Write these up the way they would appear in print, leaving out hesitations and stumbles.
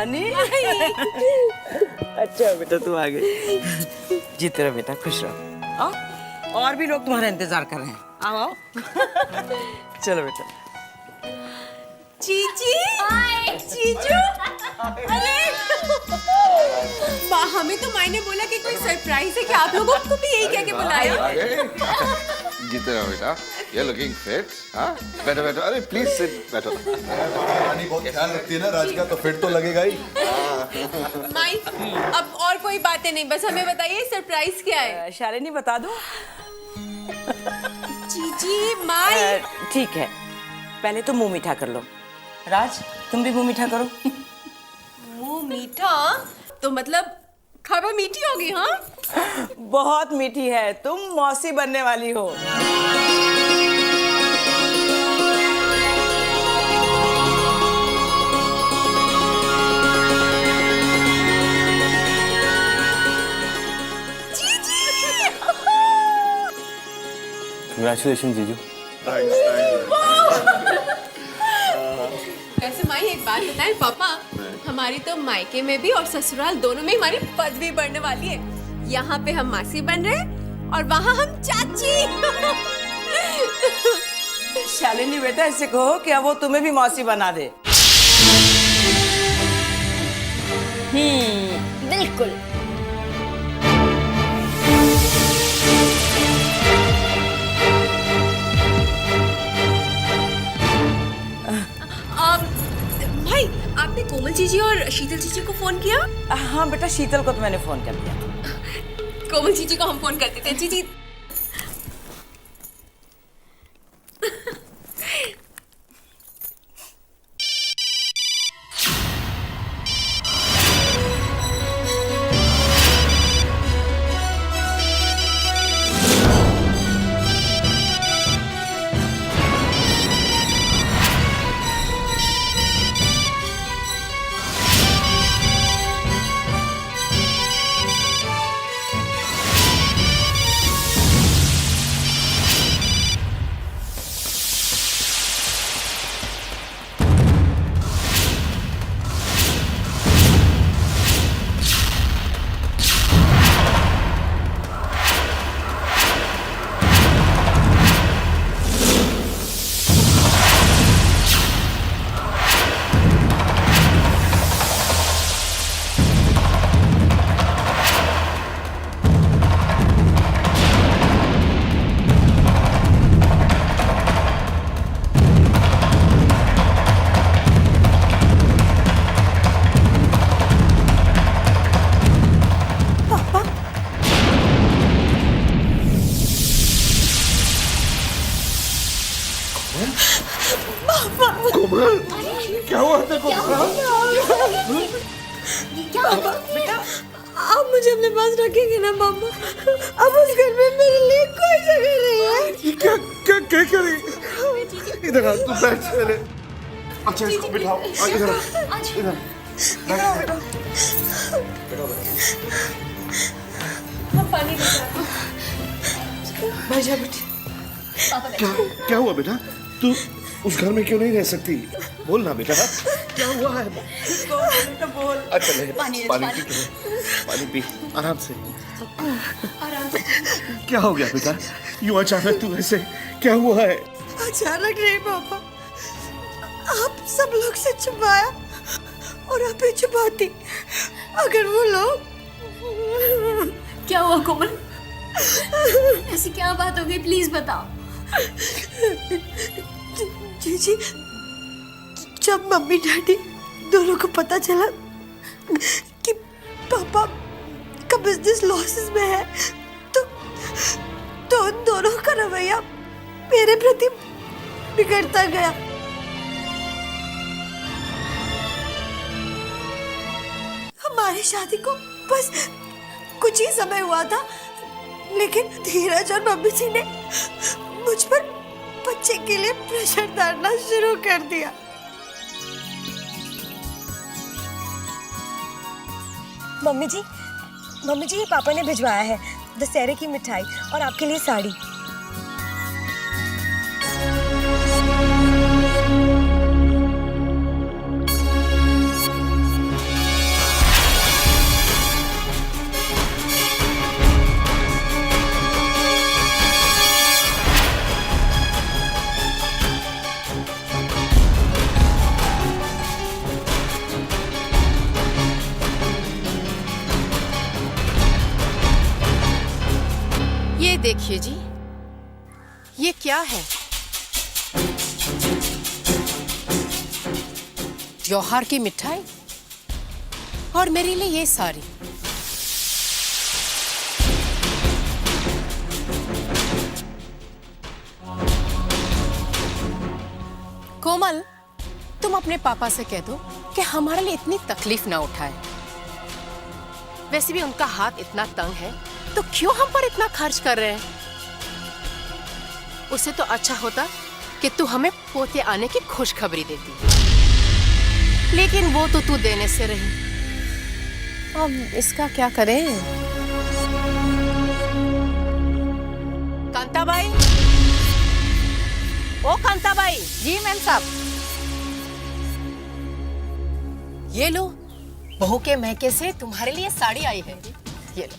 रानी। अच्छा बेटा तू आ गई। जीते रहो बेटा, खुश रहो। आओ, और भी लोग तुम्हारा इंतजार कर रहे हैं। आओ आओ। चलो बेटा। जीजी, जीजू, अरे हमें तो माई ने बोला कि कोई सरप्राइज है कि आप लोगों को भी यही कह के बुलाया। जीते रहो बेटा, you're looking fit, हाँ? बैठो बैठो, अरे प्लीज सिट, बैठो। रानी बहुत ख्याल रखती है ना राज का, तो फिट तो लगेगा ही। माई, अब और कोई बातें नहीं, बस हमें बताइए सरप्राइज क्या है। शालिनी बता दो। जीजी, माई। ठीक है, पहले तो मुंह मीठा कर लो। राज तुम भी मुंह मीठा करो। मुंह मीठा तो मतलब खबर मीठी होगी, हाँ? बहुत मीठी है, तुम मौसी बनने वाली हो। Congratulations, जीजू। वैसे माई एक बात बताएं पापा, हमारी तो मायके में भी और ससुराल दोनों में हमारी पदवी बढ़ने वाली है। यहाँ पे हम मासी बन रहे हैं और वहाँ हम चाची। शालिनी बेटा ऐसे कहो कि अब वो तुम्हें भी मौसी बना दे। बिल्कुल। भाई आपने कोमल जीजी और शीतल जीजी को फोन किया? हाँ बेटा, शीतल को तो मैंने फोन कर दिया। कोमल जीजी को हम फोन करते थे। जीजी क्या हुआ तेरे को? बेटा आप मुझे अपने पास रखेंगे ना पापा? अब उस घर में मेरे लिए कोई जगह नहीं है। क्या क्या क्या कर रही? इधर आ, तू बैठ पहले। अच्छा इसको बिठाओ, आ इधर इधर बैठ। पानी बैठा बेटी। क्या क्या हुआ बेटा? तू उस घर में क्यों नहीं रह सकती? बोल ना बेटा, क्या हुआ है? बोल। अच्छा ले, पानी पी, पानी पी आराम से। क्या हो गया बेटा? यूं अचानक तू ऐसे क्या हुआ है? अचानक नहीं पापा, आप सब लोग से छुपाया और आप ही छुपाती। अगर वो लोग। क्या हुआ कोमल? ऐसी क्या बात हो गई, प्लीज बताओ। जीजी, जब मम्मी डैडी दोनों को पता चला कि पापा का बिजनेस लॉसेस में है, तो उन दोनों का रवैया मेरे प्रति बिगड़ता गया। हमारी शादी को बस कुछ ही समय हुआ था, लेकिन धीरज और मम्मी जी ने मुझ पर बच्चे के लिए प्रेशर डालना शुरू कर दिया। मम्मी जी ये पापा ने भिजवाया है दशहरे की मिठाई और आपके लिए साड़ी। देखिए जी, ये क्या है? त्योहार की मिठाई और मेरे लिए ये साड़ी। कोमल, तुम अपने पापा से कह दो कि हमारे लिए इतनी तकलीफ ना उठाए। वैसे भी उनका हाथ इतना तंग है, तो क्यों हम पर इतना खर्च कर रहे हैं? उससे तो अच्छा होता कि तू हमें पोते आने की खुशखबरी देती, लेकिन वो तो तू देने से रही। अब इसका क्या करें? कांताबाई, ओ कांताबाई। जी मैम साहब। ये लो, बहू के मैके से तुम्हारे लिए साड़ी आई है। ये लो।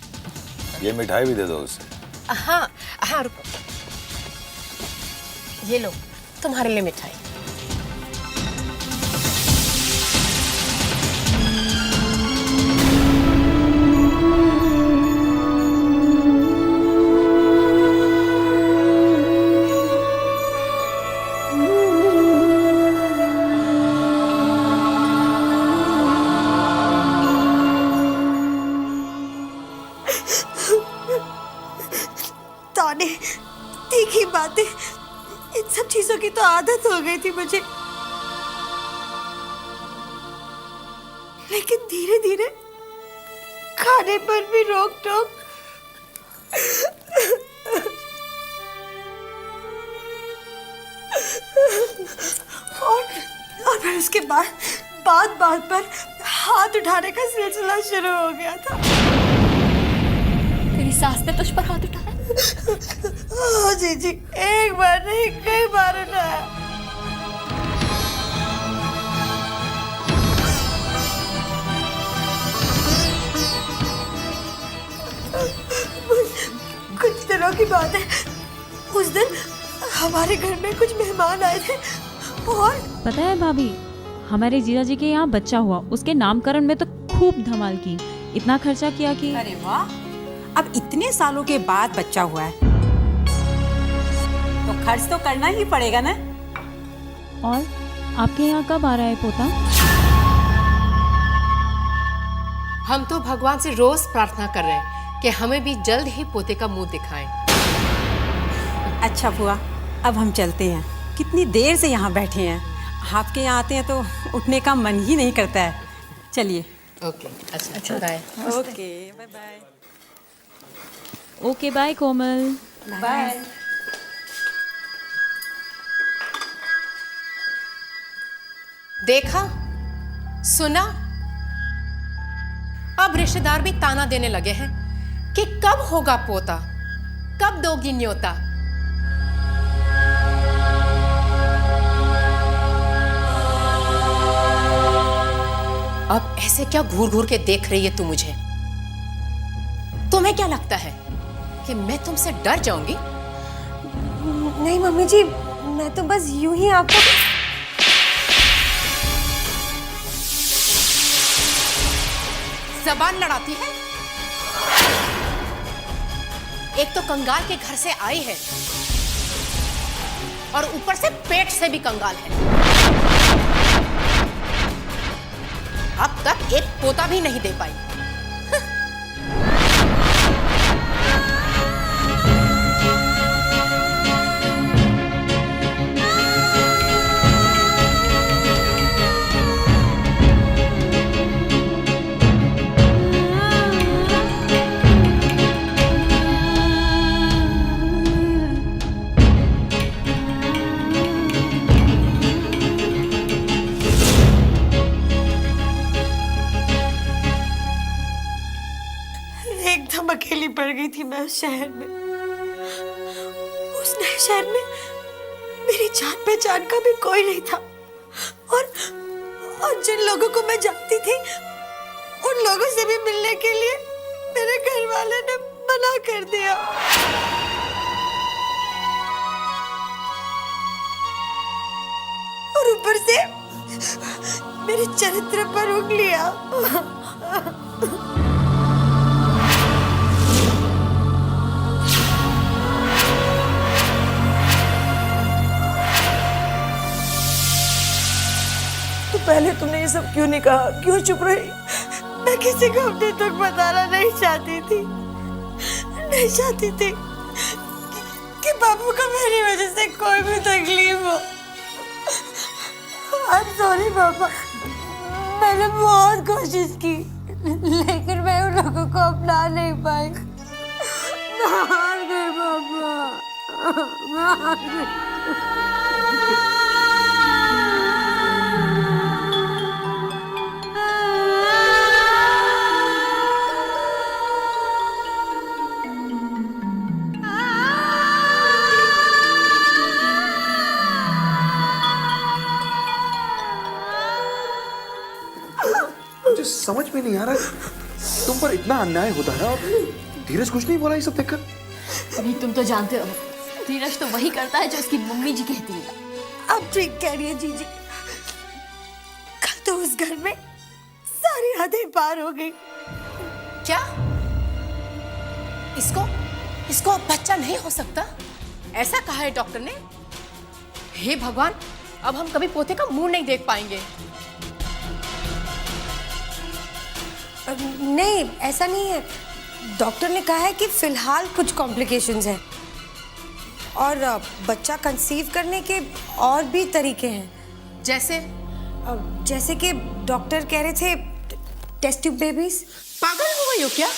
ये मिठाई भी दे दो उसे। हाँ हाँ, रुको। ये लो, तुम्हारे लिए मिठाई। ताने, तीखी बातें, इन सब चीजों की तो आदत हो गई थी मुझे, लेकिन धीरे धीरे खाने पर भी रोक टोक। और फिर उसके बाद बात बात पर हाथ उठाने का सिलसिला शुरू हो गया था। तेरी सास ने तुझ पर हाथ उठाया? हाँ जी, एक बार नहीं कई बार उठाया। कुछ दिनों की बात है, उस दिन हमारे घर में कुछ मेहमान आए थे और पता है भाभी, हमारे जीजा जी के यहाँ बच्चा हुआ, उसके नामकरण में तो खूब धमाल की, इतना खर्चा किया कि। अरे वाह, अब इतने सालों के बाद बच्चा हुआ है तो खर्च तो करना ही पड़ेगा ना। और आपके यहाँ कब आ रहा है पोता? हम तो भगवान से रोज प्रार्थना कर रहे हैं कि हमें भी जल्द ही पोते का मुंह दिखाएं। अच्छा बुआ, अब हम चलते हैं, कितनी देर से यहाँ बैठे हैं। आपके यहाँ आते हैं तो उठने का मन ही नहीं करता है। चलिए। ओके, अच्छा bye. Okay, bye bye. Okay bye Komal. Bye. देखा, सुना, अब रिश्तेदार भी ताना देने लगे हैं कि कब होगा पोता, कब दोगी न्योता। अब ऐसे क्या घूर घूर के देख रही है तू मुझे? तुम्हें क्या लगता है कि मैं तुमसे डर जाऊंगी? नहीं मम्मी जी, मैं तो बस यूं ही आपको। जबान लड़ाती है। एक तो कंगाल के घर से आई है और ऊपर से पेट से भी कंगाल है। अब तक एक पोता भी नहीं दे पाई। एकदम अकेली पड़ गई थी मैं उस शहर में। उस नए शहर में मेरी जान पहचान का भी कोई नहीं था और जिन लोगों को मैं जानती थी उन लोगों से भी मिलने के लिए मेरे घर वाले ने मना कर दिया। और ऊपर से मेरे चरित्र पर उंगलियां। पहले तुमने ये सब क्यों नहीं कहा, क्यों चुप रही? मैं किसी को अपने दुख बताना नहीं चाहती थी, नहीं चाहती थी कि बाबू को मेरी वजह से कोई भी तकलीफ हो। आई एम सॉरी पापा, मैंने बहुत कोशिश की लेकिन मैं उन लोगों को अपना नहीं पाई। मैं हार गई पापा, मैं हार गई। मुझे समझ में नहीं आ रहा तुम पर इतना अन्याय होता है और धीरज कुछ नहीं बोला ये सब देखकर। अभी तुम तो जानते हो धीरज तो वही करता है जो उसकी मम्मी जी कहती है। आप ठीक कह रही है जीजी, कल तो उस घर में सारी हदें पार हो गई। क्या इसको अब बच्चा नहीं हो सकता? ऐसा कहा है डॉक्टर ने? हे भगवान, अब हम कभी पोते का मुंह नहीं देख पाएंगे। नहीं, ऐसा नहीं है। डॉक्टर ने कहा है कि फिलहाल कुछ कॉम्प्लिकेशंस हैं और बच्चा कंसीव करने के और भी तरीके हैं। जैसे कि डॉक्टर कह रहे थे टेस्ट ट्यूब बेबीज। पागल हो गई हो क्या?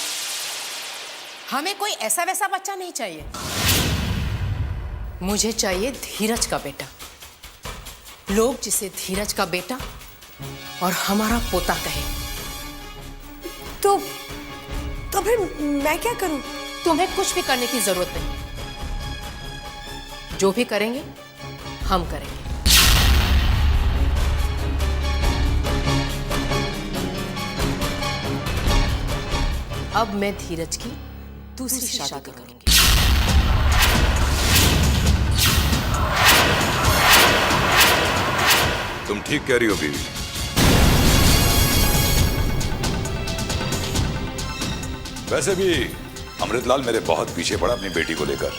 हमें कोई ऐसा वैसा बच्चा नहीं चाहिए, मुझे चाहिए धीरज का बेटा। लोग जिसे धीरज का बेटा और हमारा पोता कहे। तो फिर मैं क्या करूं? तुम्हें कुछ भी करने की जरूरत नहीं, जो भी करेंगे हम करेंगे। अब मैं धीरज की दूसरी शादी करूंगी। तुम ठीक कह रही हो बीवी। वैसे भी अमृतलाल मेरे बहुत पीछे पड़ा अपनी बेटी को लेकर।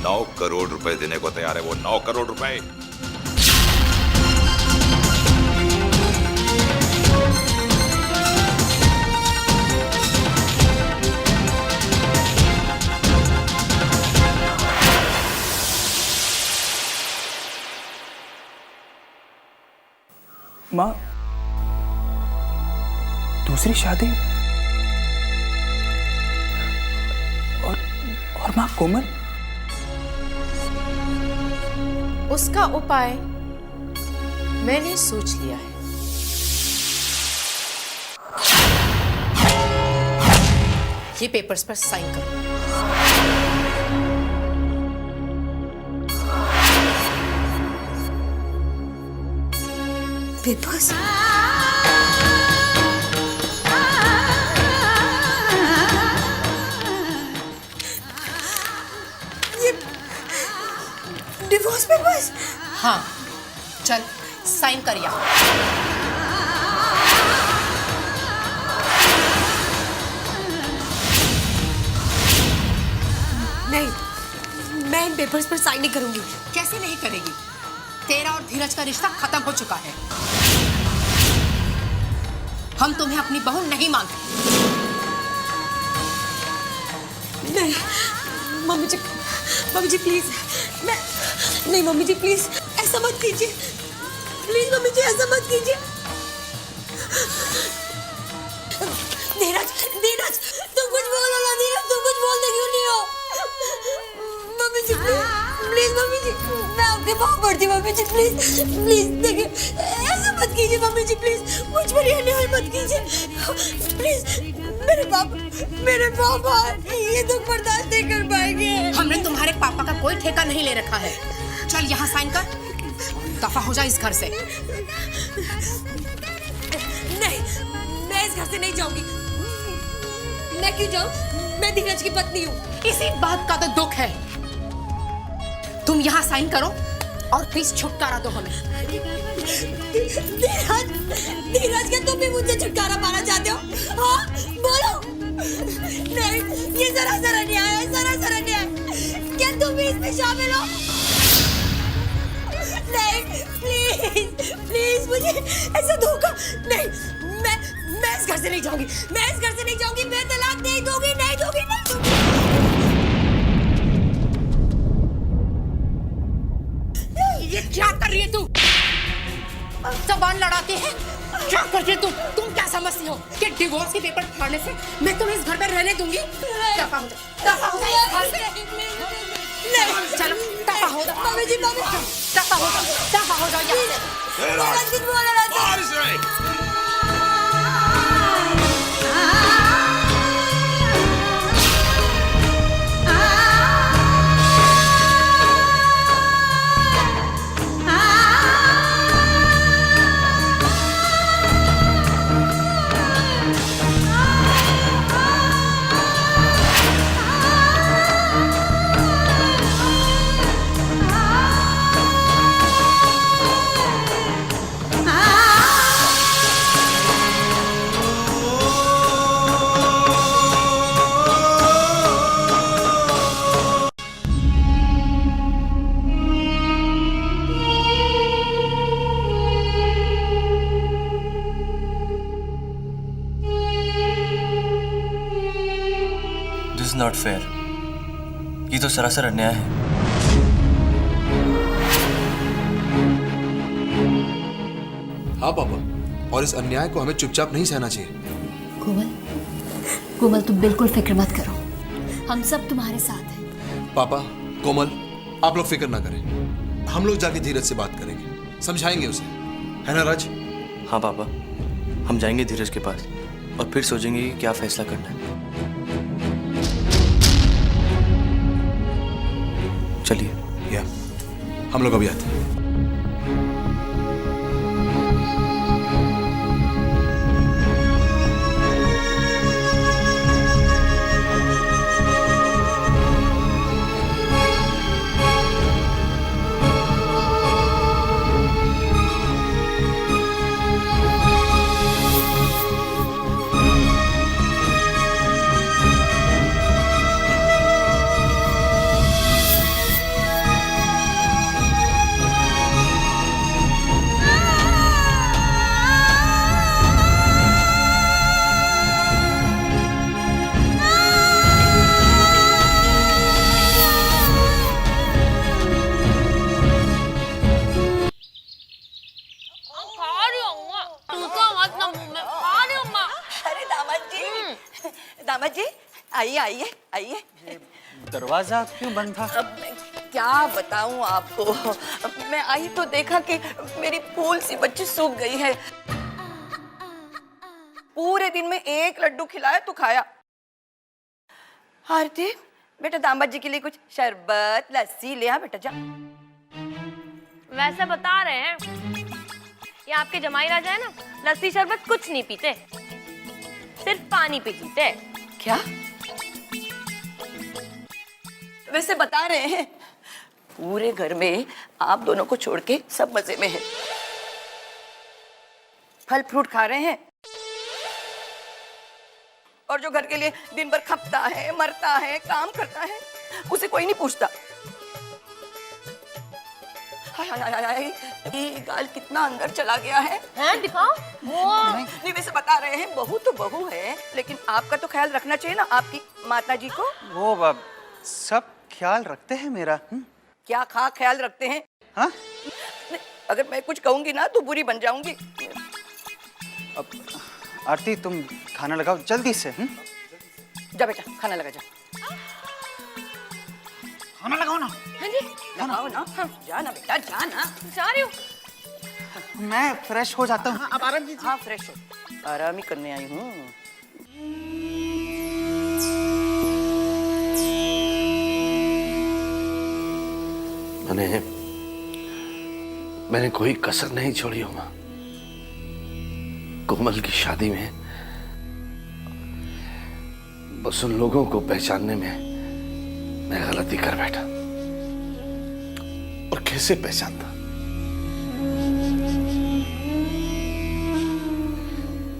9 करोड़ रुपए देने को तैयार है वो, 9 करोड़ रुपए। माँ, दूसरी शादी? और माँ कोमल? उसका उपाय मैंने सोच लिया है। ये पेपर्स पर साइन करो। पेपर्स? ये डिवोर्स पेपर्स? हाँ, चल साइन कर यहाँ। नहीं, मैं इन पेपर्स पर साइन नहीं करूंगी। कैसे नहीं करेगी? तेरा और धीरज का रिश्ता खत्म हो चुका है। हम तुम्हें अपनी बहू नहीं मानते। नहीं मम्मी जी प्लीज, मैं नहीं, मम्मी जी प्लीज ऐसा मत कीजिए, प्लीज मम्मी जी ऐसा मत कीजिए। धीरज तुम कुछ बोलो ना, धीरज तुम कुछ बोलते क्यों नहीं हो? मम्मी जी प्लीज मम्मी जी, मैं आपके पाँव पड़ती हूँ मम्मी जी, प्लीज देखिए ऐसा मत कीजिए मम्मी जी, प्लीज मुझ पर ये अन्याय मत कीजिए प्लीज। मेरे पापा ये दुख बर्दाश्त नहीं कर पाएंगे। हमने तुम्हारे पापा का कोई ठेका नहीं ले रखा है। चल यहाँ साइन कर, दफा हो जा इस घर से। नहीं, मैं इस घर से नहीं जाऊंगी। मैं क्यों जाऊं? मैं धीरज की पत्नी हूँ। इसी बात का तो दुख है। तुम यहाँ साइन करो और प्लीज छुटकारा दो हमें। धीरज क्या तुम भी मुझसे छुटकारा पाना चाहते हो? हाँ बोलो। नहीं, ये सरासर अन्याय है, सरासर अन्याय। क्या तुम भी इसमें शामिल हो? प्लीज मुझे ऐसा धोखा नहीं, मैं इस घर से नहीं जाऊंगी, मैं इस घर से नहीं जाऊंगी, मैं तलाक नहीं दूंगी, नहीं दूंगी, नहीं दूंगी। ये क्या कर रही है तू? जबान लड़ाती है? क्या कर रही है तुम क्या समझती हो कि डिवोर्स के पेपर फाड़ने से मैं तुम्हें इस घर पर रहने दूंगी? दफा हो जाओ, चलो दफा हो जाओ, मम्मी जी, मम्मी दफा हो जाओ यहाँ से। This is not fair. ये तो सरासर अन्याय है। हाँ पापा, और इस अन्याय को हमें चुपचाप नहीं सहना चाहिए। कोमल तुम बिल्कुल फिक्र मत करो, हम सब तुम्हारे साथ हैं। पापा, कोमल, आप लोग फिक्र ना करें, हम लोग जाके धीरज से बात करेंगे, समझाएंगे उसे, है ना राज? हाँ पापा, हम जाएंगे धीरज के पास और फिर सोचेंगे कि क्या फैसला करना है। चलिए। या हम लोग अभी आते हैं। दामाद जी, आइए आइए आइए। दरवाजा क्यों बंद था? अब मैं क्या बताऊं आपको, मैं आई तो देखा कि मेरी फूल सी बच्ची सूख गई है। पूरे दिन में एक लड्डू खिलाया तो खाया। आरती बेटा, दामाद जी के लिए कुछ शरबत लस्सी ले आ बेटा, जा। वैसे बता रहे हैं ये आपके जमाई राजा है ना, लस्सी शरबत कुछ नहीं पीते, सिर्फ पानी पीते। क्या? वैसे बता रहे हैं पूरे घर में आप दोनों को छोड़ के सब मजे में हैं, फल फ्रूट खा रहे हैं, और जो घर के लिए दिन भर खपता है, मरता है, काम करता है, उसे कोई नहीं पूछता। हाय हाय हाय हाय, ये गाल कितना अंदर चला गया है। हैं दिखाओ। नहीं वैसे बता रहे हैं, बहू तो बहू है, लेकिन आपका तो ख्याल रखना चाहिए ना आपकी माता जी को। वो बाब सब ख्याल रखते हैं मेरा। क्या ख्याल रखते हैं? हाँ? अगर मैं कुछ कहूंगी ना तो बुरी बन जाऊंगी। अब आरती तुम खाना लगाओ जल्दी से। जा बेटा, खाना लगा, जा। खाना लगाओ ना। हाँ जी लगाओ ना। जा ना बेटा, जा ना। जा रही हूँ। मैं फ्रेश हो जाता हूँ, आप आराम कीजिए। हाँ फ्रेश हो, आराम ही करने आई हूँ। मैंने कोई कसर नहीं छोड़ी हो माँ। कोमल की शादी में बस उन लोगों को पहचानने में मैं गलती कर बैठा। और कैसे पहचानता?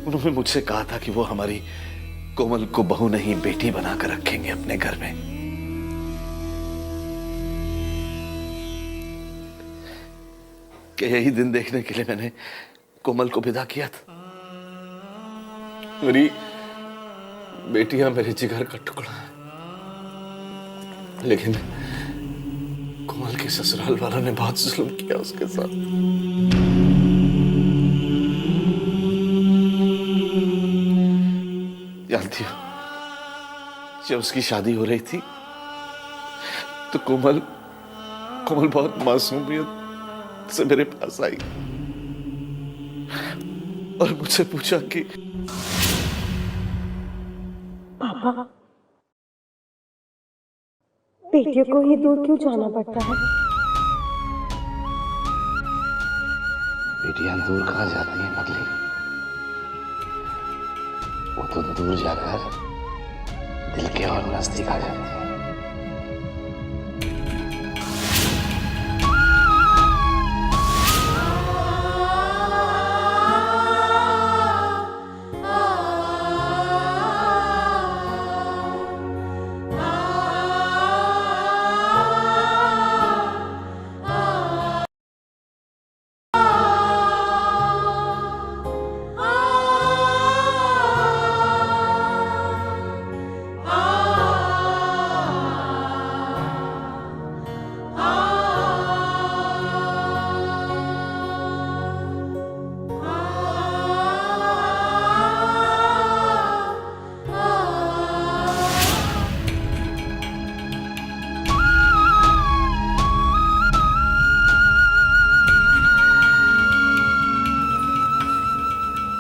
उन्होंने मुझसे कहा था कि वो हमारी कोमल को बहू नहीं बेटी बनाकर रखेंगे अपने घर में। कि यही दिन देखने के लिए मैंने कोमल को विदा किया था। मेरी बेटियां मेरे जिगर का टुकड़ा है, लेकिन कोमल के ससुराल वालों ने बहुत जुल्म किया उसके साथ। जानती हो, जब उसकी शादी हो रही थी तो कोमल बहुत मासूमियत से मेरे पास आई और मुझसे पूछा कि पापा, बेटियों को ही दूर क्यों जाना पड़ता है? बेटियां दूर कहाँ जाती हैं पगली? वो तो दूर जाकर दिल के और नजदीक आ जाती है।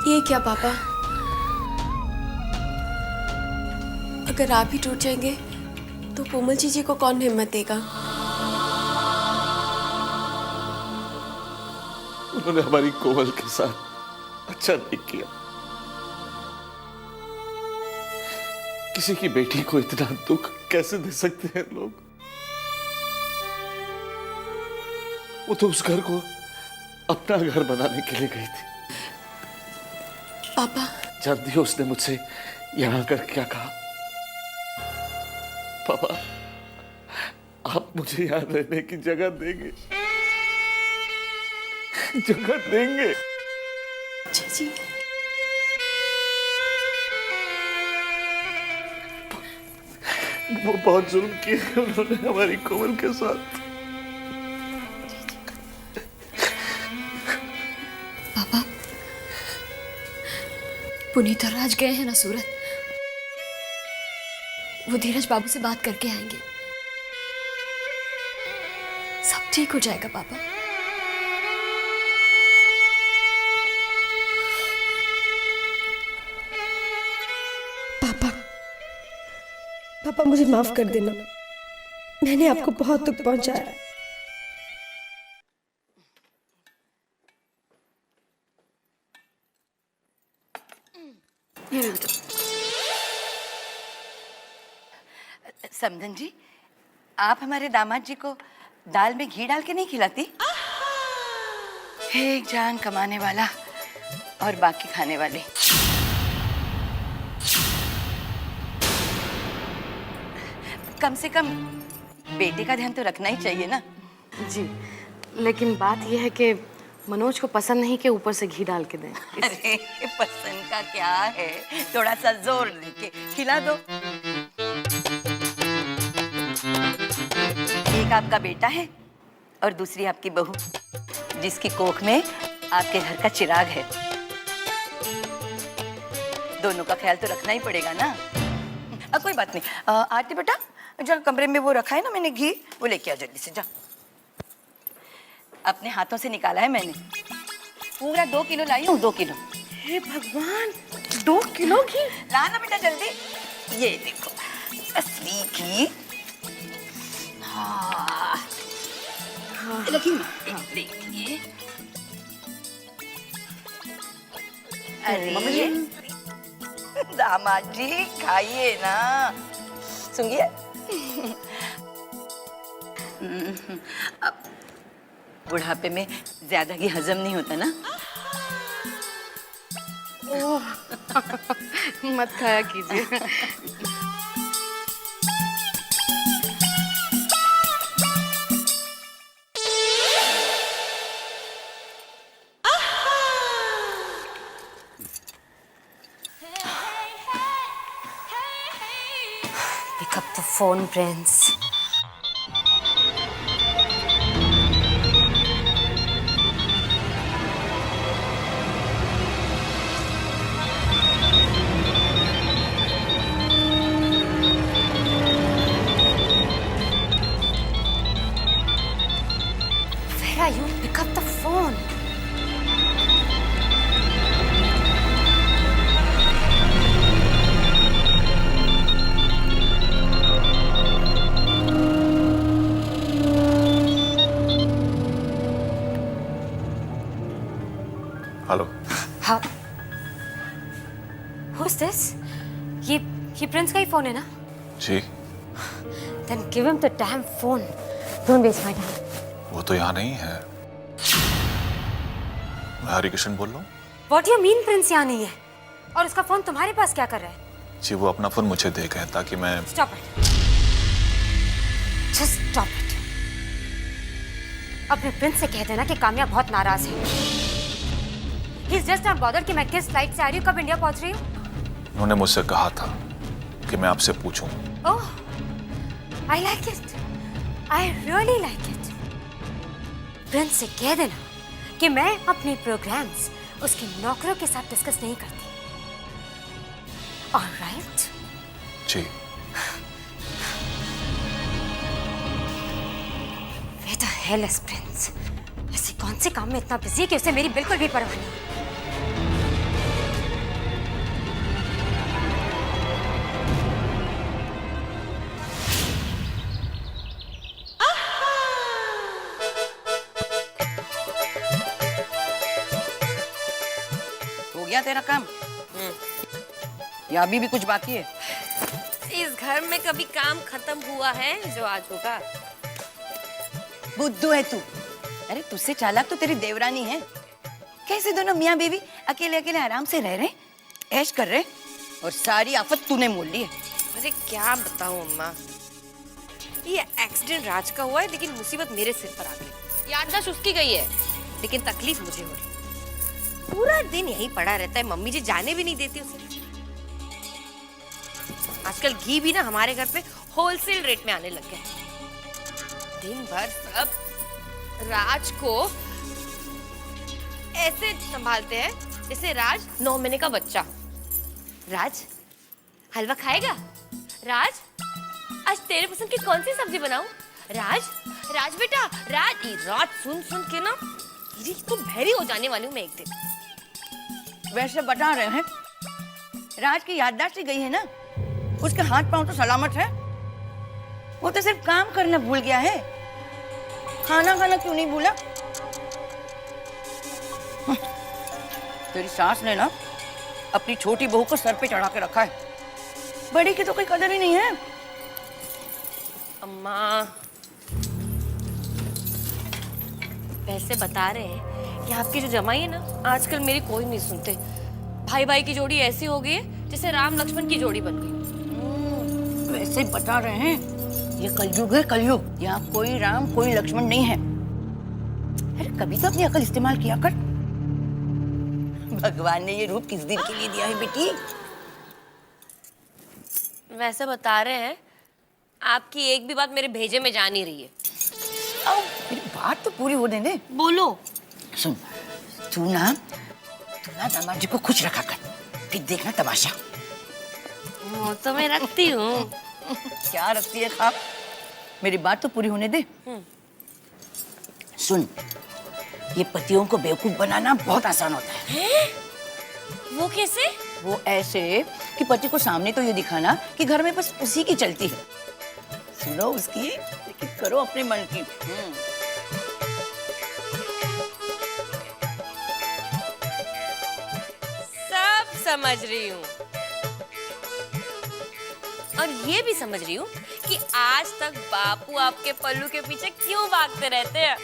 ये क्या पापा, अगर आप ही टूट जाएंगे तो कोमल जी को कौन हिम्मत देगा? उन्होंने हमारी कोमल के साथ अच्छा नहीं किया। किसी की बेटी को इतना दुख कैसे दे सकते हैं लोग? वो तो उस घर को अपना घर बनाने के लिए गई थी। पापा, जानती हो उसने मुझसे यहां आकर क्या कहा? पापा, आप मुझे यहां रहने की जगह देंगे? जगह देंगे? जी। वो बहुत जुल्म किए उन्होंने हमारी कोमल के साथ। पापा, पुनीत और राज गए हैं ना सूरत, वो धीरज बाबू से बात करके आएंगे। सब ठीक हो जाएगा पापा। पापा, मुझे माफ कर देना, मैंने आपको बहुत दुख पहुंचाया। समधन जी, आप हमारे दामाद जी को दाल में घी डाल के नहीं खिलाती? एक जान कमाने वाला और बाकी खाने वाले। कम से कम बेटे का ध्यान तो रखना ही चाहिए ना। जी, लेकिन बात यह है कि मनोज को पसंद नहीं कि ऊपर से घी डाल के दें। अरे पसंद का क्या है, थोड़ा सा जोर देके खिला दो। एक आपका बेटा है और दूसरी आपकी बहू, जिसकी कोख में आपके घर का चिराग है। दोनों का ख्याल तो रखना ही पड़ेगा ना। कोई बात नहीं। आरती बेटा, जो कमरे में वो रखा है ना मैंने घी, वो लेके आ जल्दी से, जा। अपने हाथों से निकाला है मैंने, पूरा 2 किलो लाई हूँ। 2 किलो। हे भगवान, 2 किलो घी? ला ना बेटा जल्दी। ये देखो असली घी। हाँ, देखिए। अरे दामाद जी खाइए ना, सुनिए। अब बुढ़ापे में ज्यादा घी हजम नहीं होता ना। ओह, मत खाया कीजिए। Phone Prince. Vera, you pick up the phone. Hello. हाँ। Who's this? ये प्रिंस का ही फोन है ना? जी। Then give him the damn phone. Don't waste my time. वो तो यहाँ नहीं है। मैं हरिकिशन बोल रहा हूँ। What do you mean Prince यहाँ नहीं है? और उसका फोन तुम्हारे पास क्या कर रहा है? जी वो अपना फोन मुझे दे गए ताकि मैं। Stop it. Just stop it. अपने प्रिंस से कह देना कि काम्या बहुत नाराज है। He's just not bothered कि मैं किस फ्लाइट से आ रही हूँ, कब इंडिया पहुँच रही हूँ। उन्होंने मुझसे कहा था कि मैं आपसे पूछूं। Oh, I like it. I really like it. Prince से कह देना कि मैं अपने प्रोग्राम्स उसके नौकरों के साथ डिस्कस नहीं करती। All right? जी। Where the hell is Prince? ऐसे कौन से काम में इतना बिजी है कि उसे मेरी बिल्कुल भी परवाह नहीं। हो गया तेरा काम? या अभी भी कुछ बाकी है? इस घर में कभी काम खत्म हुआ है जो आज होगा? बुद्धू है तू। अरे तुझसे चालाक तो तेरी देवरानी है। कैसे दोनों मियाँ बीवी अकेले अकेले आराम से रह रहे, ऐश कर रहे, और सारी आफत तूने मोल ली है। अरे क्या बताऊं अम्मा, ये एक्सीडेंट राज का हुआ है लेकिन मुसीबत मेरे सिर पर आ गई। याददाश्त उसकी गई है लेकिन तकलीफ मुझे हो रही। पूरा दिन यहीं पड़ा रहता है, मम्मी जी जाने भी नहीं देती उसे। आजकल घी भी ना हमारे घर पे होलसेल रेट में आने लग गया है। दिन भर सब राज को ऐसे संभालते हैं जैसे राज 9 महीने का बच्चा। राज हलवा खाएगा? राज आज तेरे पसंद की कौन सी सब्जी बनाऊं? राज राज बेटा राज। रात सुन सुन के ना तो बहरी हो जाने वाली हूँ मैं एक दिन। वैसे बता रहे हैं, राज की याददाश्त ही गई है ना, उसके हाथ पांव तो सलामत है। वो तो सिर्फ काम करना भूल गया है, खाना खाना क्यों नहीं भूला? तेरी सास ने ना अपनी छोटी बहू को सर पे चढ़ा के रखा है, बड़ी की तो कोई कदर ही नहीं है। अम्मा वैसे बता रहे हैं कि आपकी जो जमाई है ना, आजकल मेरी कोई नहीं सुनते। भाई भाई की जोड़ी ऐसी हो गई है जैसे राम लक्ष्मण की जोड़ी बन गई। वैसे ही बता रहे हैं, ये कलयुग है कलयुग। यहाँ कोई राम कोई लक्ष्मण नहीं है। अरे कभी तो अपनी अकल इस्तेमाल किया कर। भगवान ने ये रूप किस दिन के लिए दिया है बेटी? वैसे बता रहे हैं आपकी एक भी बात मेरे भेजे में जा नहीं रही है। मेरी बात तो पूरी हो देने। बोलो। सुन, तू ना दामाद जी को खुश रखा कर, फिर देखना तमाशा। वो तो मैं रखती हूँ। क्या रखती है खाप? मेरी बात तो पूरी होने दे। सुन, ये पतियों को बेवकूफ बनाना बहुत आसान होता है। वो कैसे? वो ऐसे कि पति को सामने तो ये दिखाना कि घर में बस उसी की चलती है, सुनो उसकी लेकिन करो अपने मन की। सब समझ रही हूँ, और ये भी समझ रही हूँ कि आज तक बापू आपके पल्लू के पीछे क्यों भागते रहते हैं।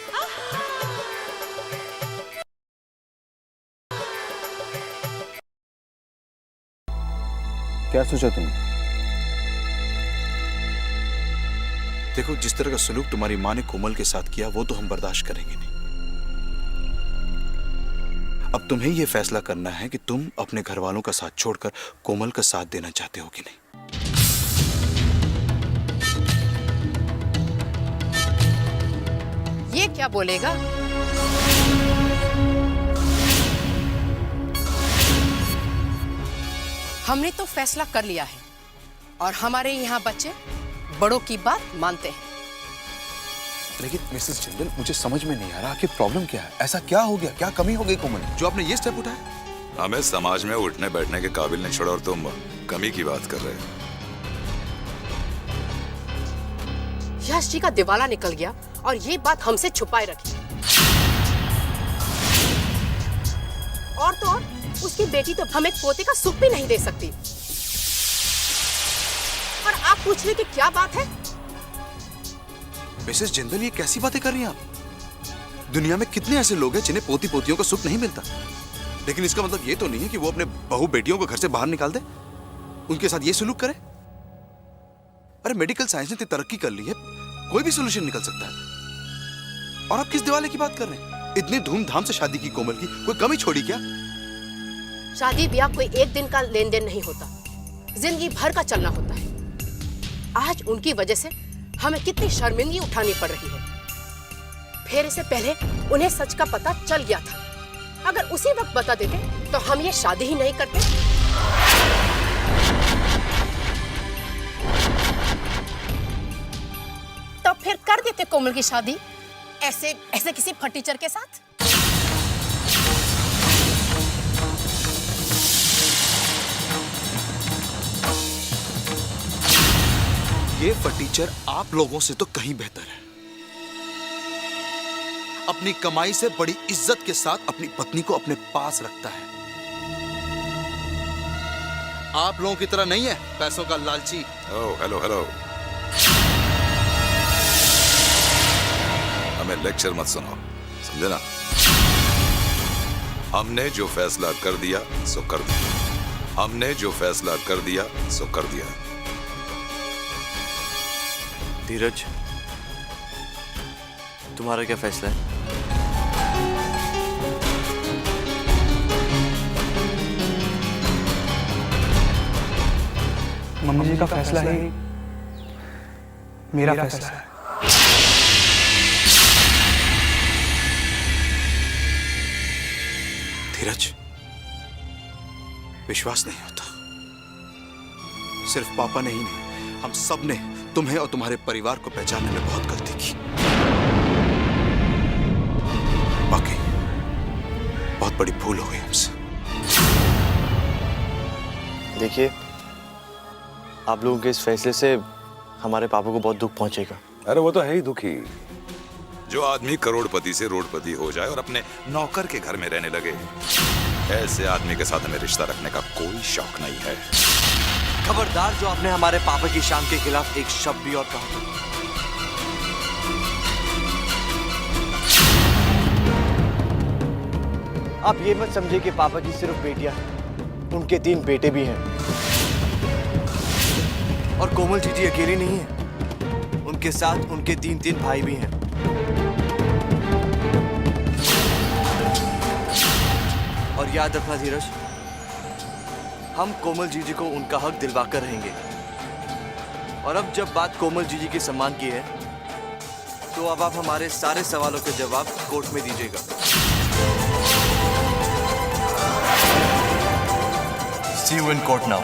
क्या सोचा तुमने? देखो, जिस तरह का सलूक तुम्हारी माँ ने कोमल के साथ किया वो तो हम बर्दाश्त करेंगे नहीं। अब तुम्हें यह फैसला करना है कि तुम अपने घर वालों का साथ छोड़कर कोमल का साथ देना चाहते हो कि नहीं। क्या बोलेगा? हमने तो फैसला कर लिया है और हमारे यहाँ बच्चे बड़ों की बात मानते हैं। लेकिन मिसेस जिंदल, मुझे समझ में नहीं आ रहा कि प्रॉब्लम क्या है। ऐसा क्या हो गया, क्या कमी हो गई कोमल जो आपने ये स्टेप उठाया? हमें समाज में उठने बैठने के काबिल नहीं छोड़ा और तुम कमी की बात कर रहे हो। यश जी का दिवाला निकल गया और ये बात हमसे छुपाए रखी। और तो और उसकी बेटी तो हमें पोते का सुख भी नहीं दे सकती। और आप पूछ रहे कि क्या बात है? मिसेस जिंदल, ये कैसी बातें कर रही हैं आप? दुनिया में कितने ऐसे लोग हैं जिन्हें पोती पोतियों का सुख नहीं मिलता, लेकिन इसका मतलब ये तो नहीं है कि वो अपने बहू बेटियों को घर से बाहर निकाल दे, उनके साथ ये सुलूक करे। अरे मेडिकल साइंस ने इतनी तरक्की कर ली है, कोई भी सोल्यूशन निकल सकता है। और आप किस दिवाले की बात कर रहे हैं? इतनी धूमधाम से शादी की कोमल की, कोई कमी छोड़ी क्या? शादी ब्याह कोई एक दिन का लेन देन नहीं होता, जिंदगी भर का चलना होता है। आज उनकी वजह से हमें कितनी शर्मिंदगी उठानी पड़ रही है। फेरे से पहले उन्हें सच का पता चल गया था। अगर उसी वक्त बता देते तो हम ये शादी ही नहीं करते। तो फिर कर देते कोमल की शादी ऐसे ऐसे किसी फटीचर के साथ। ये फटीचर आप लोगों से तो कहीं बेहतर है। अपनी कमाई से बड़ी इज्जत के साथ अपनी पत्नी को अपने पास रखता है। आप लोगों की तरह नहीं है पैसों का लालची। ओह हेलो हेलो, हमें लेक्चर मत सुनाओ, समझे ना? हमने जो फैसला कर दिया सो कर दिया। हमने जो फैसला कर दिया सो कर दिया। धीरज, तुम्हारा क्या फैसला है? मम्मी जी का फैसला ही मेरा फैसला है। धीरज, विश्वास नहीं होता। सिर्फ पापा ने ही नहीं, हम सब ने तुम्हें और तुम्हारे परिवार को पहचानने में बहुत गलती की। वाकई बहुत बड़ी भूल हो गई हमसे। देखिए, आप लोगों के इस फैसले से हमारे पापा को बहुत दुख पहुंचेगा। अरे वो तो है ही दुखी। जो आदमी करोड़पति से रोडपति हो जाए और अपने नौकर के घर में रहने लगे, ऐसे आदमी के साथ हमें रिश्ता रखने का कोई शौक नहीं है। खबरदार जो आपने हमारे पापा की शान के खिलाफ एक शब्द भी और कहा तो। आप ये मत समझे कि पापा की सिर्फ बेटियां हैं, उनके 3 बेटे भी हैं। और कोमल जीजी अकेली नहीं है, उनके साथ उनके 3 भाई भी हैं। और याद रखना धीरज, हम कोमल जीजी को उनका हक दिलवाकर रहेंगे। और अब जब बात कोमल जीजी के सम्मान की है, तो अब आप हमारे सारे सवालों के जवाब कोर्ट में दीजिएगा। See you in court now.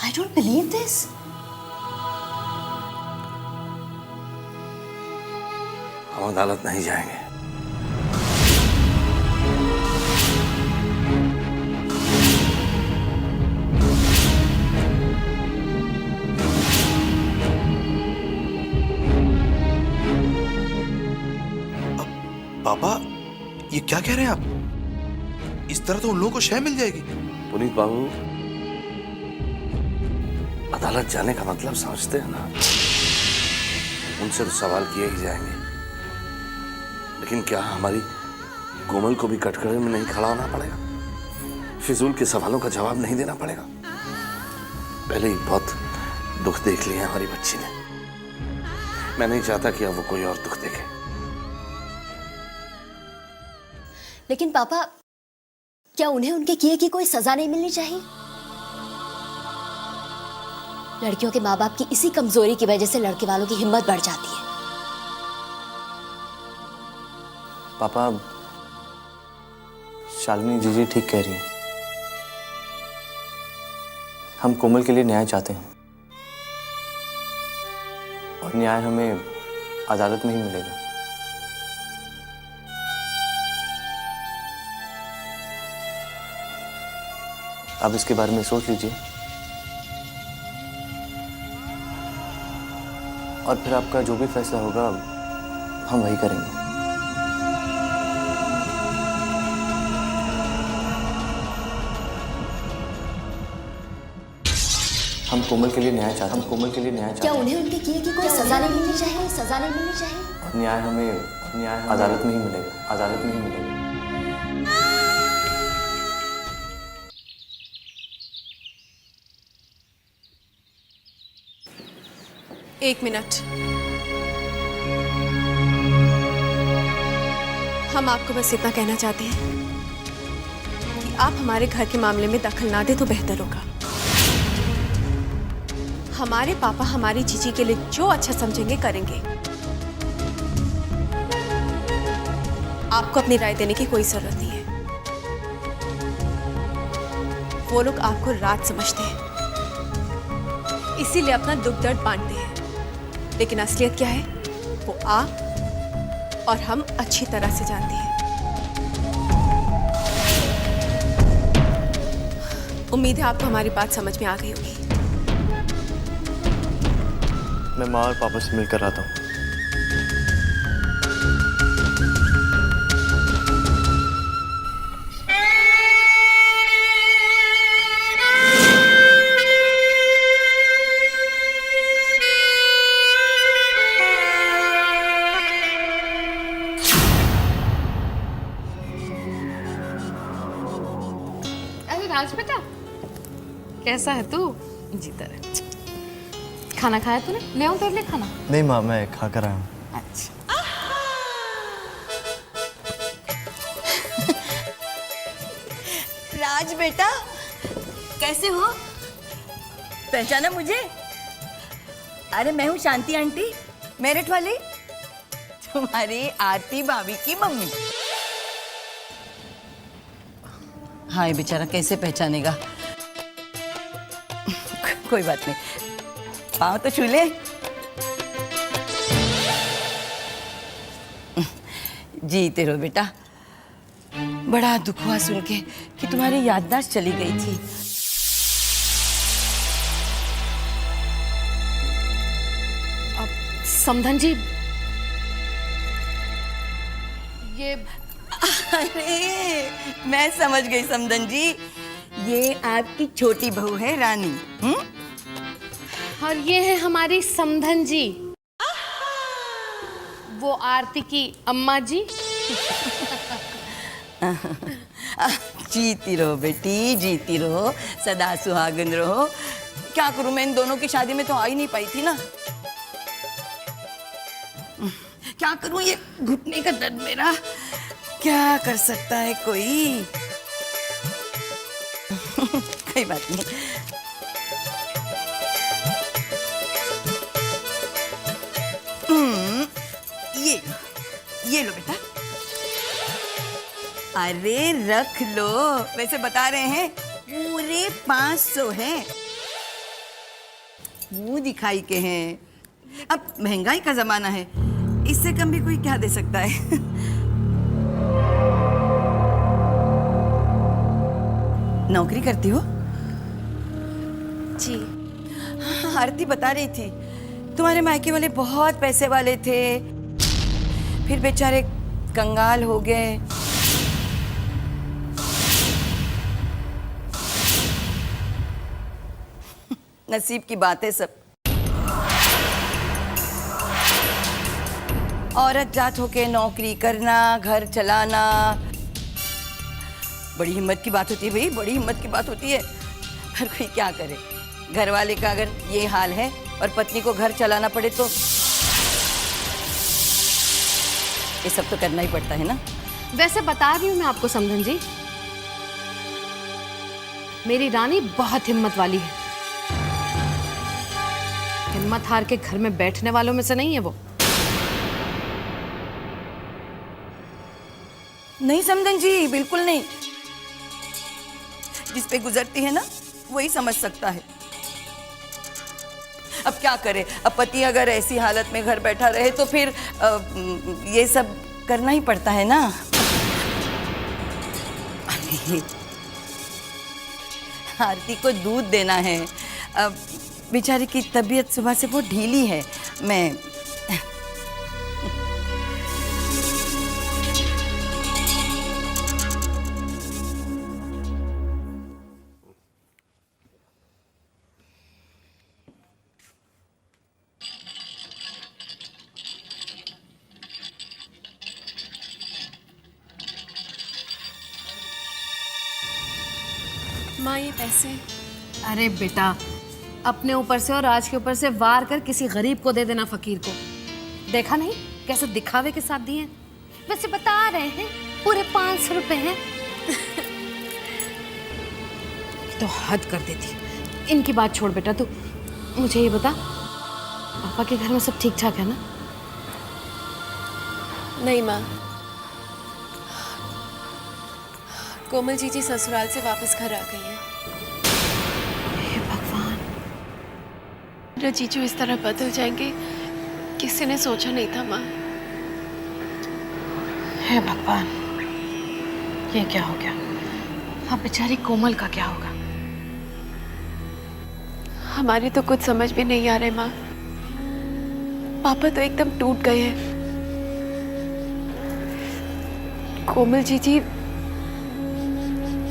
I don't believe this. हम अदालत नहीं जाएंगे। पापा, ये क्या कह रहे हैं आप? इस तरह तो उन लोगों को शय मिल जाएगी। पुनीत बाबू, अदालत जाने का मतलब समझते हैं ना? उनसे तो सवाल किए ही जाएंगे, लेकिन क्या हमारी कोमल को भी कटघरे में नहीं खड़ा होना पड़ेगा? फिजूल के सवालों का जवाब नहीं देना पड़ेगा? पहले ही बहुत दुख देख लिया हमारी बच्ची ने। मैं नहीं चाहता कि अब वो कोई और दुख देखे। लेकिन पापा, क्या उन्हें उनके किए की कोई सजा नहीं मिलनी चाहिए? लड़कियों के माँ बाप की इसी कमजोरी की वजह से लड़के वालों की हिम्मत बढ़ जाती है। पापा, शालिनी जीजी ठीक कह रही हैं। हम कोमल के लिए न्याय चाहते हैं और न्याय हमें अदालत में ही मिलेगा। आप इसके बारे में सोच लीजिए और फिर आपका जो भी फैसला होगा हम वही करेंगे। हम कोमल के लिए न्याय चाहते हैं। हम कोमल के लिए न्याय चाहते क्या हैं। उन्हें उनके किए की कोई सजा नहीं मिलनी चाहिए? सजा नहीं मिलनी चाहिए? और न्याय हमें अदालत में ही मिलेगा। अदालत में ही मिलेगा। एक मिनट। हम आपको बस इतना कहना चाहते हैं कि आप हमारे घर के मामले में दखल ना दे तो बेहतर होगा। हमारे पापा हमारी जीजी के लिए जो अच्छा समझेंगे करेंगे। आपको अपनी राय देने की कोई जरूरत नहीं है। वो लोग आपको रात समझते हैं, इसीलिए अपना दुख दर्द बांटते हैं, लेकिन असलियत क्या है वो आप और हम अच्छी तरह से जानते हैं। उम्मीद है आपको हमारी बात समझ में आ गई होगी। मैं माँ और पापा से मिलकर आता हूँ। अरे राज बेटा, कैसा है तू? जीता रहे। खाना खाया तूने? ले आऊं तेरे लिए खाना? नहीं माँ, मैं खा कर आया हूँ। अच्छा। राज बेटा, कैसे हो? पहचाना मुझे? अरे मैं हूँ शांति आंटी, मेरठ वाली, तुम्हारी आरती भाभी की मम्मी। हाँ, ये बेचारा कैसे पहचानेगा? कोई बात नहीं, पाँव तो छू ले। जीते रहो बेटा। बड़ा दुख हुआ सुन के कि तुम्हारी याददाश्त चली गई थी। समधन जी, ये अरे मैं समझ गई समधन जी, ये आपकी छोटी बहू है रानी। और ये है हमारी समधन जी, वो आरती की अम्मा जी। जीती रहो बेटी, जीती रहो, सदा सुहागन रहो। क्या करूं, मैं इन दोनों की शादी में तो आ ही नहीं पाई थी ना। क्या करूं, ये घुटने का दर्द मेरा, क्या कर सकता है कोई? कोई बात नहीं। ये लो बेटा। अरे रख लो, वैसे बता रहे हैं पूरे 500 हैं। मुंह दिखाई के हैं, अब महंगाई का जमाना है, इससे कम भी कोई क्या दे सकता है। नौकरी करती हो? जी। आरती बता रही थी तुम्हारे मायके वाले बहुत पैसे वाले थे, फिर बेचारे कंगाल हो गए। नसीब की बात है सब। औरत जात होके नौकरी करना, घर चलाना, बड़ी हिम्मत की बात होती है भाई, बड़ी हिम्मत की बात होती है। हर कोई क्या करे, घर वाले का अगर ये हाल है और पत्नी को घर चलाना पड़े तो ये सब तो करना ही पड़ता है ना। वैसे बता रही हूँ मैं आपको समधन जी, मेरी रानी बहुत हिम्मत वाली है। हिम्मत हार के घर में बैठने वालों में से नहीं है वो। नहीं समधन जी, बिल्कुल नहीं। जिस पे गुजरती है ना वही समझ सकता है। अब क्या करे, अब पति अगर ऐसी हालत में घर बैठा रहे तो फिर ये सब करना ही पड़ता है ना। आरती को दूध देना है। अब बेचारी की तबीयत सुबह से बहुत ढीली है। मैं माँ ये पैसे। अरे बेटा, अपने ऊपर से और राज के ऊपर से वार कर किसी गरीब को दे देना, फकीर को। देखा नहीं कैसे दिखावे के साथ दिए। वैसे बता रहे हैं पूरे 500 रुपए हैं। तो हद कर देती। इनकी बात छोड़ बेटा, तू मुझे ये बता, पापा के घर में सब ठीक ठाक है ना? नहीं माँ, कोमल जीजी ससुराल से वापस घर आ गई हैं। हे भगवान, मेरा जीजू इस तरह बदल जाएंगे किसी ने सोचा नहीं था माँ। हे भगवान, ये क्या हो गया? अब बेचारी कोमल का क्या होगा? हमारी तो कुछ समझ भी नहीं आ रहे माँ। पापा तो एकदम टूट गए हैं। कोमल जीजी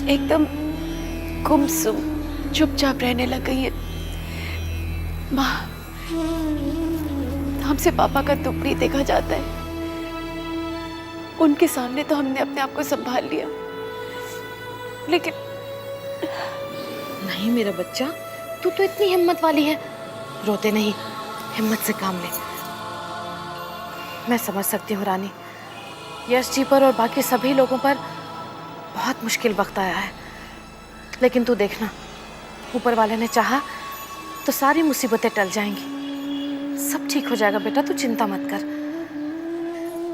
एकदम गुमसुम चुपचाप रहने लग गई है। माँ, हमसे पापा का दुख नहीं देखा जाता है। उनके सामने तो हमने अपने आप को संभाल लिया, लेकिन नहीं मेरा बच्चा, तू तो इतनी हिम्मत वाली है। रोते नहीं, हिम्मत से काम ले। मैं समझ सकती हूँ रानी, यश जी पर और बाकी सभी लोगों पर बहुत मुश्किल वक्त आया है, लेकिन तू देखना, ऊपर वाले ने चाहा तो सारी मुसीबतें टल जाएंगी। सब ठीक हो जाएगा बेटा, तू चिंता मत कर।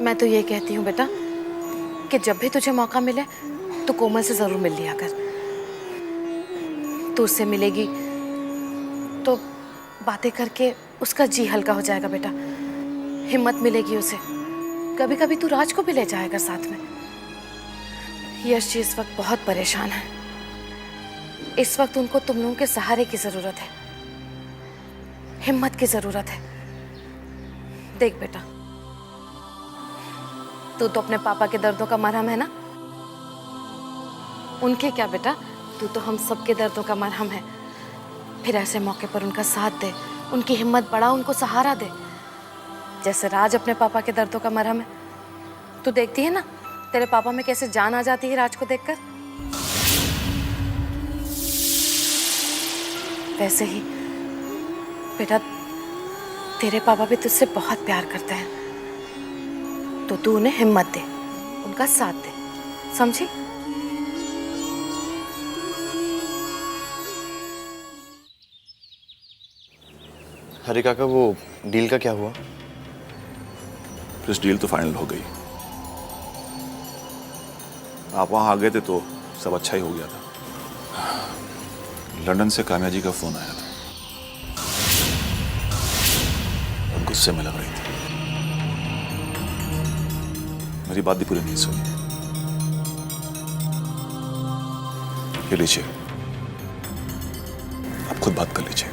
मैं तो ये कहती हूँ बेटा कि जब भी तुझे मौका मिले तो कोमल से ज़रूर मिल लिया कर। तू उससे मिलेगी तो बातें करके उसका जी हल्का हो जाएगा बेटा, हिम्मत मिलेगी उसे। कभी कभी तू राज को भी ले जाएगा साथ में। यश जी इस वक्त बहुत परेशान है। इस वक्त उनको तुम लोगों के सहारे की ज़रूरत है, हिम्मत की ज़रूरत है। देख बेटा, तू तो अपने पापा के दर्दों का मरहम है ना। उनके क्या बेटा, तू तो हम सबके दर्दों का मरहम है। फिर ऐसे मौके पर उनका साथ दे, उनकी हिम्मत बढ़ा, उनको सहारा दे। जैसे राज अपने पापा के दर्दों का मरहम है। तू देखती है ना तेरे पापा में कैसे जान आ जाती है राज को देखकर। वैसे ही बेटा, तेरे पापा भी तुझसे बहुत प्यार करते हैं, तो तू उन्हें हिम्मत दे, उनका साथ दे, समझी? हरे काका, वो डील का क्या हुआ? इस डील तो फाइनल हो गई। आप वहां आ गए थे तो सब अच्छा ही हो गया था। लंदन से काम्या जी का फोन आया था। गुस्से में लग रही थी। मेरी बात भी पूरी नहीं सुनी। ये लीजिए, आप खुद बात कर लीजिए।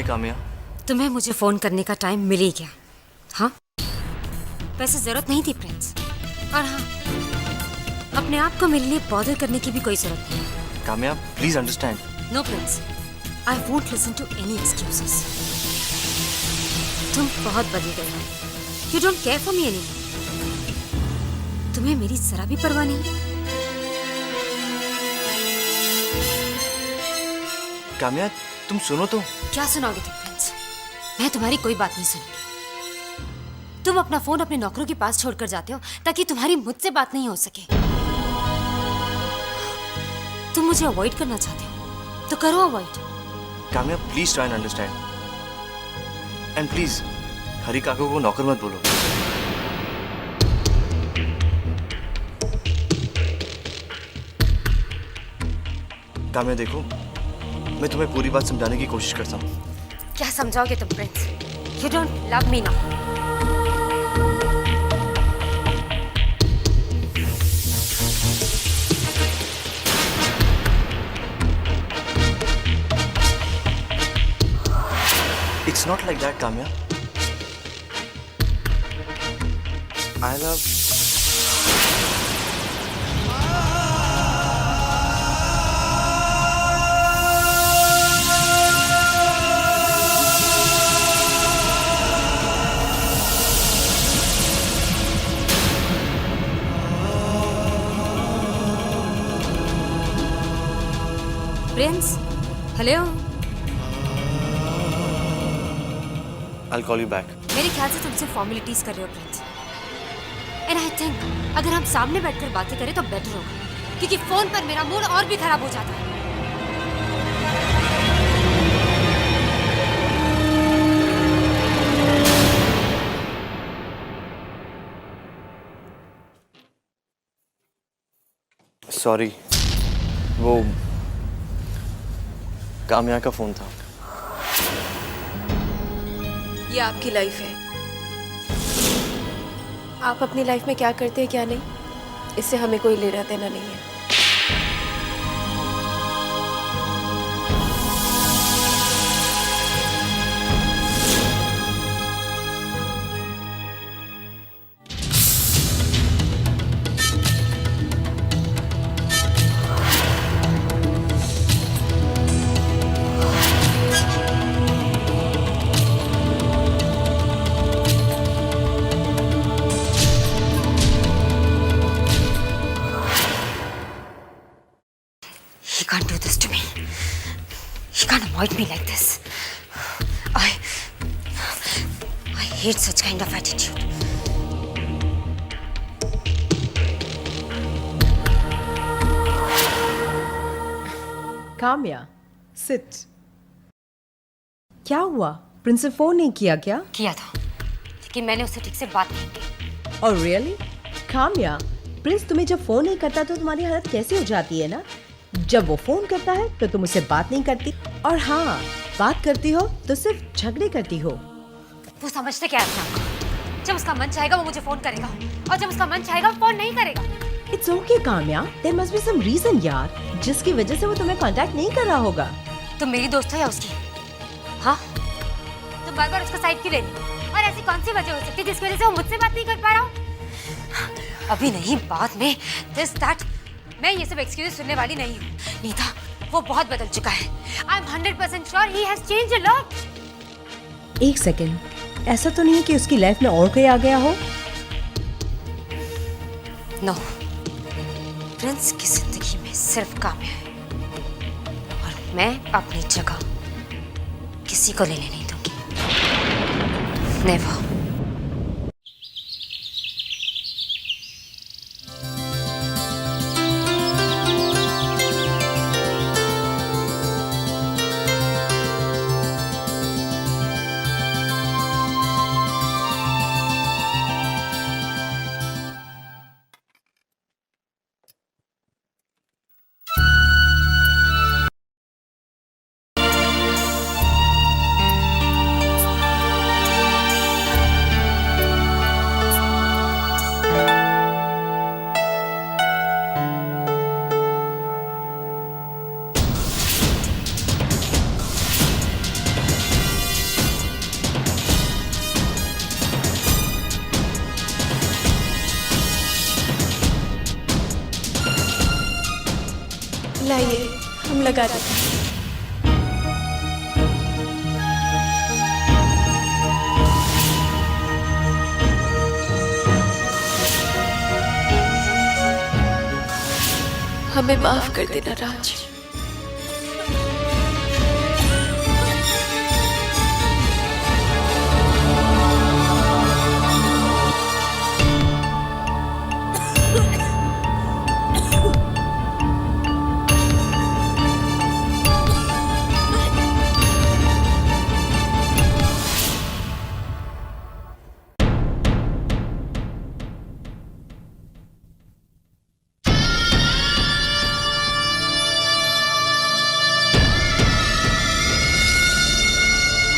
काम्या? तुम्हें मुझे फोन करने का टाइम मिल ही गया। हाँ, वैसे जरूरत नहीं थी प्रिंस। और हाँ, अपने आप को मेरे लिए बॉदर करने की भी कोई जरूरत नहीं। Kamya, please understand. No Prince, I won't listen to any excuses. तुम बहुत बदल गए हो। You don't care for me any. तुम्हें मेरी जरा भी परवाह नहीं है। काम्या, तुम सुनो तो। क्या सुनाओगे तुम प्रिंस? मैं तुम्हारी कोई बात नहीं सुनूंगी। तुम अपना फोन अपने नौकरों के पास छोड़कर जाते हो ताकि तुम्हारी मुझसे बात नहीं हो सके। तुम मुझे अवॉइड करना चाहते हो तो करो avoid. Kamya, please try and understand. And please Hari काका को नौकर मत बोलो। काम्या देखो, मैं तुम्हें पूरी बात समझाने की कोशिश करता हूँ। क्या समझाओगे तुम Prince? You don't love me now. It's not like that, Kamya. I love... Prince, hello. I'll call you back. मेरे ख्याल से तुमसे फॉर्मेलिटीज कर रहे हो प्रिंस। एंड आई थिंक अगर हम सामने बैठकर बातें करें तो बेटर होगा, क्योंकि फोन पर मेरा मूड और भी खराब हो जाता है। सॉरी, वो काम्या का फोन था। ये आपकी लाइफ है। आप अपनी लाइफ में क्या करते हैं क्या नहीं, इससे हमें कोई लेना देना नहीं है। He can't do this to me. He can't avoid me like this. I hate such kind of attitude. Kamya, sit. क्या हुआ? प्रिंस ने फोन नहीं किया क्या? किया था, लेकिन मैंने उससे ठीक से बात नहीं की। और रियली? काम्या, प्रिंस तुम्हें जब फोन नहीं करता तो तुम्हारी हालत कैसी हो जाती है ना? जब वो फोन करता है तो तुम उससे बात नहीं करती, और हाँ, बात करती हो तो सिर्फ झगड़े करती हो। वो समझते क्या है अपने आप को? जब उसका मन चाहेगा वो मुझे फोन करेगा, और जब उसका मन चाहेगा वो फोन नहीं करेगा। It's okay Kamya, there must be some reason यार, जिसकी वजह से वो तुम्हें कांटेक्ट नहीं कर रहा होगा। तुम मेरी दोस्त हो या उसकी? हाँ, तुम बार बार उसका साइड क्यों ले रही हो? और ऐसी कौन सी वजह हो सकती है जिसकी वजह से वो मुझसे बात नहीं कर पा रहा हो? अभी नहीं, बाद में, दिस दैट। मैं ये सब एक्सक्यूज सुनने वाली नहीं हूँ। नीता, वो बहुत बदल चुका है। I am 100% sure he has changed a lot. एक सेकेंड, ऐसा तो नहीं है कि उसकी लाइफ में और कोई आ गया हो? नो, प्रिंस की जिंदगी में सिर्फ काम्या है, और मैं अपनी जगह किसी को लेने नहीं दूंगी। नेवर। लाइए हम लगा देते हैं। हमें माफ कर देना राज।